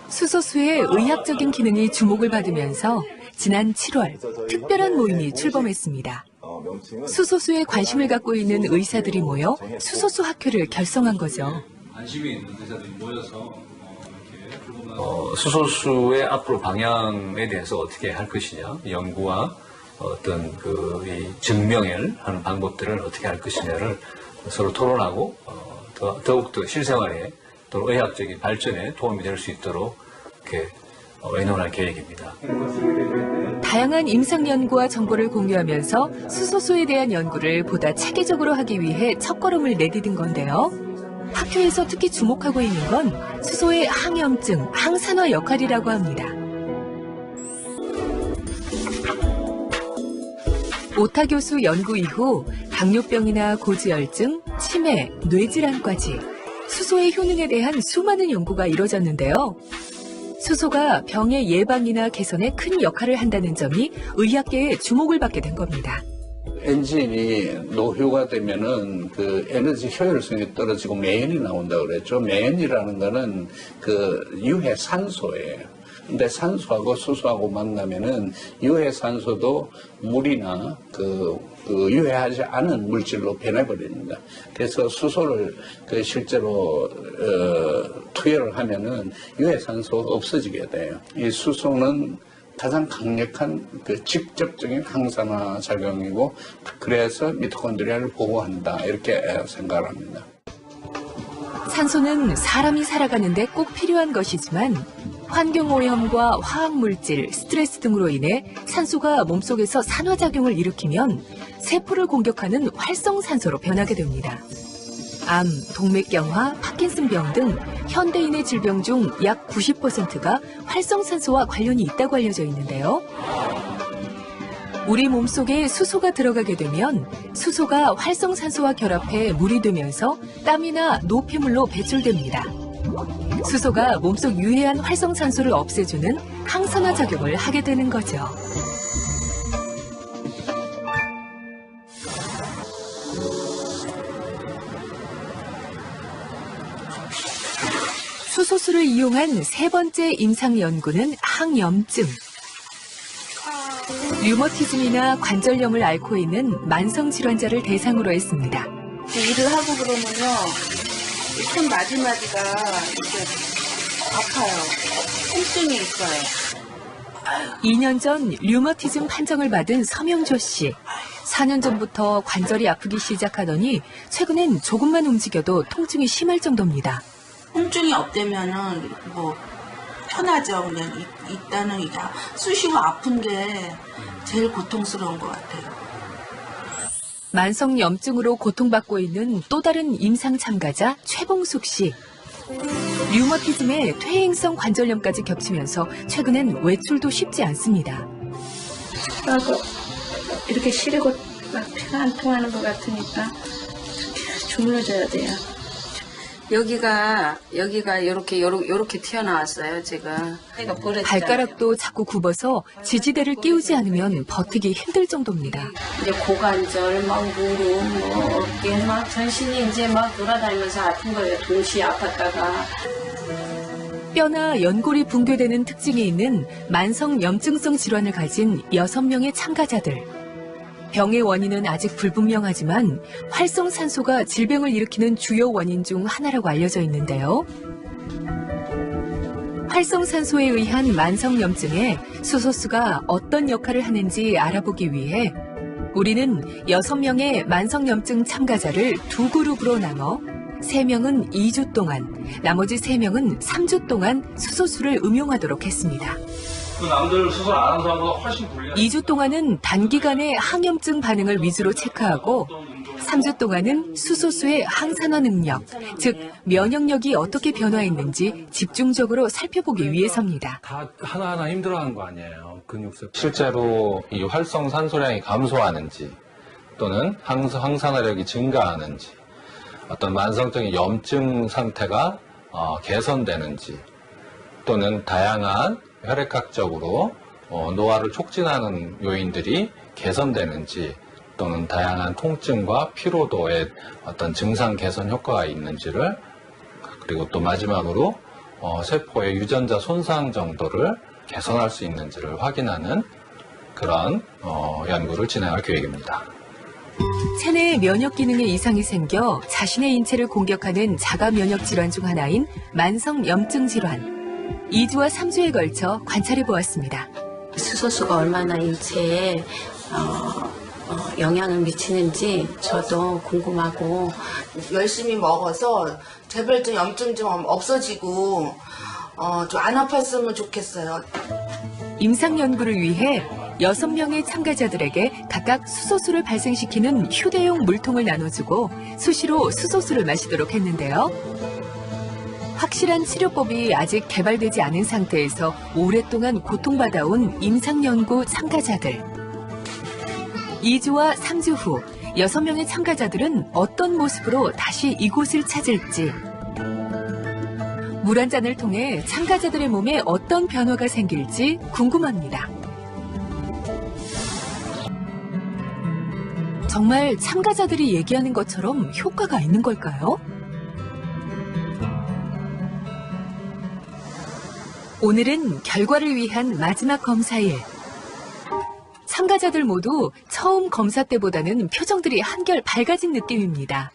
수소수의 의학적인 기능이 주목을 받으면서 지난 7월 특별한 모임이 출범했습니다. 수소수에 관심을 갖고 있는 의사들이 모여 수소수 학회를 결성한 거죠. 관심이 있는 의사들이 모여서 수소수의 앞으로 방향에 대해서 어떻게 할 것이냐, 연구와 어떤 이 증명을 하는 방법들을 어떻게 할 것이냐를 서로 토론하고 더욱더 실생활에 또 의학적인 발전에 도움이 될 수 있도록 이렇게 의논할 계획입니다. 다양한 임상 연구와 정보를 공유하면서 수소수에 대한 연구를 보다 체계적으로 하기 위해 첫걸음을 내디딘 건데요. 학교에서 특히 주목하고 있는 건 수소의 항염증, 항산화 역할이라고 합니다. 오타 교수 연구 이후 당뇨병이나 고지혈증, 치매, 뇌질환까지 수소의 효능에 대한 수많은 연구가 이뤄졌는데요. 수소가 병의 예방이나 개선에 큰 역할을 한다는 점이 의학계의 주목을 받게 된 겁니다. 엔진이 노후가 되면은 에너지 효율성이 떨어지고 매연이 나온다고 그랬죠. 매연이라는 거는 유해 산소예요. 근데 산소하고 수소하고 만나면은 유해 산소도 물이나 유해하지 않은 물질로 변해버립니다. 그래서 수소를 실제로 투여를 하면은 유해 산소가 없어지게 돼요. 이 수소는 가장 강력한 직접적인 항산화 작용이고, 그래서 미토콘드리아를 보호한다, 이렇게 생각을 합니다. 산소는 사람이 살아가는데 꼭 필요한 것이지만 환경오염과 화학물질, 스트레스 등으로 인해 산소가 몸속에서 산화작용을 일으키면 세포를 공격하는 활성산소로 변하게 됩니다. 암, 동맥경화, 파킨슨병 등 현대인의 질병 중 약 90%가 활성산소와 관련이 있다고 알려져 있는데요. 우리 몸속에 수소가 들어가게 되면 수소가 활성산소와 결합해 물이 되면서 땀이나 노폐물로 배출됩니다. 수소가 몸속 유해한 활성산소를 없애주는 항산화 작용을 하게 되는 거죠. 수소수를 이용한 세 번째 임상 연구는 항염증. 류머티즘이나 관절염을 앓고 있는 만성 질환자를 대상으로 했습니다. 일을 하고 그러면요, 손 마디마디가 이렇게 아파요. 통증이 있어요. 2년 전 류머티즘 판정을 받은 서명조 씨. 4년 전부터 관절이 아프기 시작하더니 최근엔 조금만 움직여도 통증이 심할 정도입니다. 통증이 없다면은 편하죠. 그냥 일단은 이게 쑤시고 아픈 게 제일 고통스러운 것 같아요. 만성 염증으로 고통받고 있는 또 다른 임상 참가자 최봉숙 씨. 류머티즘에 퇴행성 관절염까지 겹치면서 최근엔 외출도 쉽지 않습니다. 이렇게 시리고 막 피가 안 통하는 것 같으니까 주물러줘야 돼요. 여기가 요렇게 튀어나왔어요, 제가. 발가락도 자꾸 굽어서 지지대를 끼우지 않으면 버티기 힘들 정도입니다. 이제 고관절, 무릎, 어깨, 전신이 이제 돌아다니면서 아픈 거예요. 동시에 아팠다가. 뼈나 연골이 붕괴되는 특징이 있는 만성 염증성 질환을 가진 6명의 참가자들. 병의 원인은 아직 불분명하지만 활성산소가 질병을 일으키는 주요 원인 중 하나라고 알려져 있는데요. 활성산소에 의한 만성염증에 수소수가 어떤 역할을 하는지 알아보기 위해 우리는 6명의 만성염증 참가자를 두 그룹으로 나눠 3명은 2주 동안, 나머지 3명은 3주 동안 수소수를 음용하도록 했습니다. 남들 수술 안 하는 사람보다 훨씬 불리한 2주 동안은 단기간의 항염증 반응을 위주로 체크하고 3주 동안은 수소수의 항산화 능력, 즉 면역력이 어떻게 변화했는지 집중적으로 살펴보기 위해서입니다. 다 하나하나 힘들어하는 거 아니에요, 근육세포. 실제로 이 활성산소량이 감소하는지 또는 항산화력이 증가하는지, 어떤 만성적인 염증 상태가 개선되는지, 또는 다양한 혈액학적으로 노화를 촉진하는 요인들이 개선되는지 또는 다양한 통증과 피로도에 어떤 증상 개선 효과가 있는지를 그리고 또 마지막으로 세포의 유전자 손상 정도를 개선할 수 있는지를 확인하는 그런 연구를 진행할 계획입니다. 체내의 면역 기능에 이상이 생겨 자신의 인체를 공격하는 자가 면역 질환 중 하나인 만성 염증 질환. 2주와 3주에 걸쳐 관찰해 보았습니다. 수소수가 얼마나 인체에 영향을 미치는지 저도 궁금하고 열심히 먹어서 제발 좀 염증 좀 없어지고 좀 안 아팠으면 좋겠어요. 임상 연구를 위해 6명의 참가자들에게 각각 수소수를 발생시키는 휴대용 물통을 나눠주고 수시로 수소수를 마시도록 했는데요. 확실한 치료법이 아직 개발되지 않은 상태에서 오랫동안 고통받아온 임상 연구 참가자들. 2주와 3주 후 6명의 참가자들은 어떤 모습으로 다시 이곳을 찾을지. 물 한 잔을 통해 참가자들의 몸에 어떤 변화가 생길지 궁금합니다. 정말 참가자들이 얘기하는 것처럼 효과가 있는 걸까요? 오늘은 결과를 위한 마지막 검사일. 참가자들 모두 처음 검사 때보다는 표정들이 한결 밝아진 느낌입니다.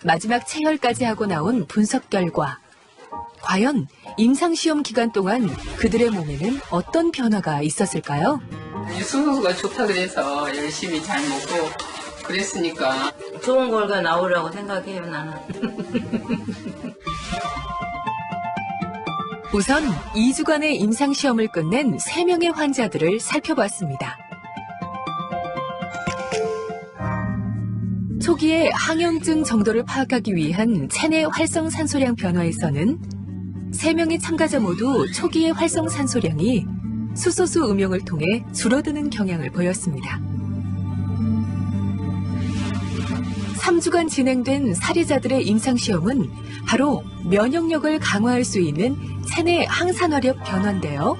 마지막 체열까지 하고 나온 분석 결과. 과연 임상시험 기간 동안 그들의 몸에는 어떤 변화가 있었을까요? 수소수가 좋다 그래서 열심히 잘 먹고 그랬으니까 좋은 결과 나오라고 생각해요, 나는. 우선 2주간의 임상시험을 끝낸 3명의 환자들을 살펴봤습니다. 초기의 항염증 정도를 파악하기 위한 체내 활성산소량 변화에서는 3명의 참가자 모두 초기의 활성산소량이 수소수 음용을 통해 줄어드는 경향을 보였습니다. 3주간 진행된 사례자들의 임상시험은 바로 면역력을 강화할 수 있는 체내 항산화력 변화인데요.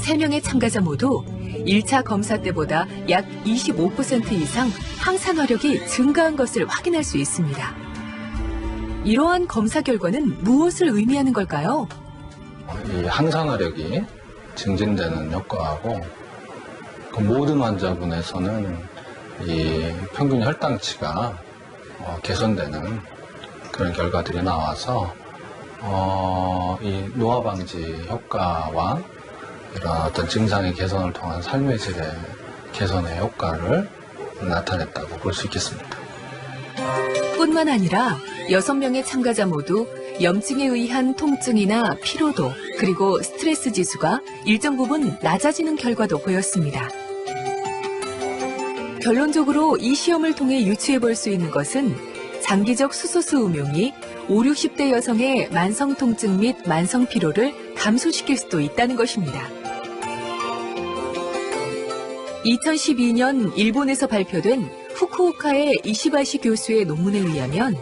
3명의 참가자 모두 1차 검사 때보다 약 25% 이상 항산화력이 증가한 것을 확인할 수 있습니다. 이러한 검사 결과는 무엇을 의미하는 걸까요? 이 항산화력이 증진되는 효과하고 그 모든 환자분에서는 이 평균 혈당치가 개선되는 그런 결과들이 나와서 이 노화 방지 효과와 이런 어떤 증상의 개선을 통한 삶의 질의 개선의 효과를 나타냈다고 볼 수 있겠습니다. 뿐만 아니라 6명의 참가자 모두 염증에 의한 통증이나 피로도 그리고 스트레스 지수가 일정 부분 낮아지는 결과도 보였습니다. 결론적으로 이 시험을 통해 유추해 볼 수 있는 것은 장기적 수소수 음용이 5, 60대 여성의 만성 통증 및 만성 피로를 감소시킬 수도 있다는 것입니다. 2012년 일본에서 발표된 후쿠오카의 이시바시 교수의 논문에 의하면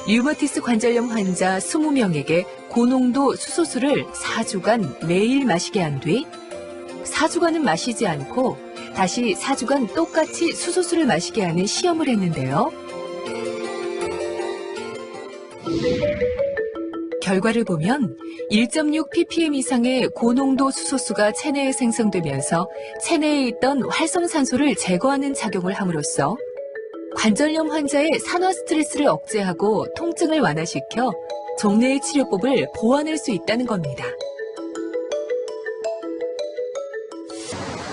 류마티스 관절염 환자 20명에게 고농도 수소수를 4주간 매일 마시게 한 뒤 4주간은 마시지 않고 다시 4주간 똑같이 수소수를 마시게 하는 시험을 했는데요. 결과를 보면 1.6 ppm 이상의 고농도 수소수가 체내에 생성되면서 체내에 있던 활성산소를 제거하는 작용을 함으로써 관절염 환자의 산화 스트레스를 억제하고 통증을 완화시켜 종래의 치료법을 보완할 수 있다는 겁니다.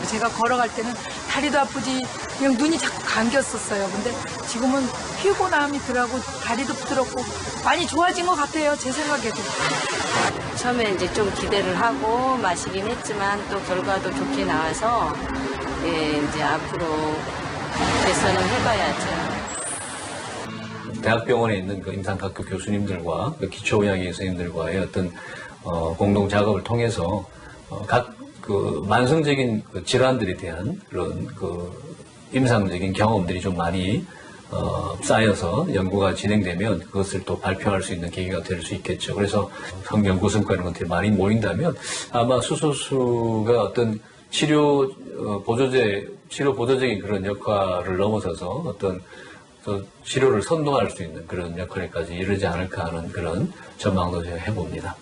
제가 걸어갈 때는 다리도 아프지 그냥 눈이 자꾸 감겼었어요. 근데 지금은 피곤함이 덜하고 다리도 부드럽고 많이 좋아진 것 같아요. 제 생각에도. 처음에 이제 좀 기대를 하고 마시긴 했지만 또 결과도 좋게 나와서 이제 앞으로 개선을 해봐야죠. 대학병원에 있는 그 임상학교 교수님들과 그 기초의학의 선생님들과의 어떤 공동 작업을 통해서 각 그 만성적인 그 질환들에 대한 그런 그 임상적인 경험들이 좀 많이 쌓여서 연구가 진행되면 그것을 또 발표할 수 있는 계기가 될 수 있겠죠. 그래서 연구 성과 이런 것들이 많이 모인다면 아마 수소수가 어떤 치료 보조적인 그런 역할을 넘어서서 어떤 또 치료를 선도할 수 있는 그런 역할까지 이르지 않을까 하는 그런 전망도 제가 해봅니다.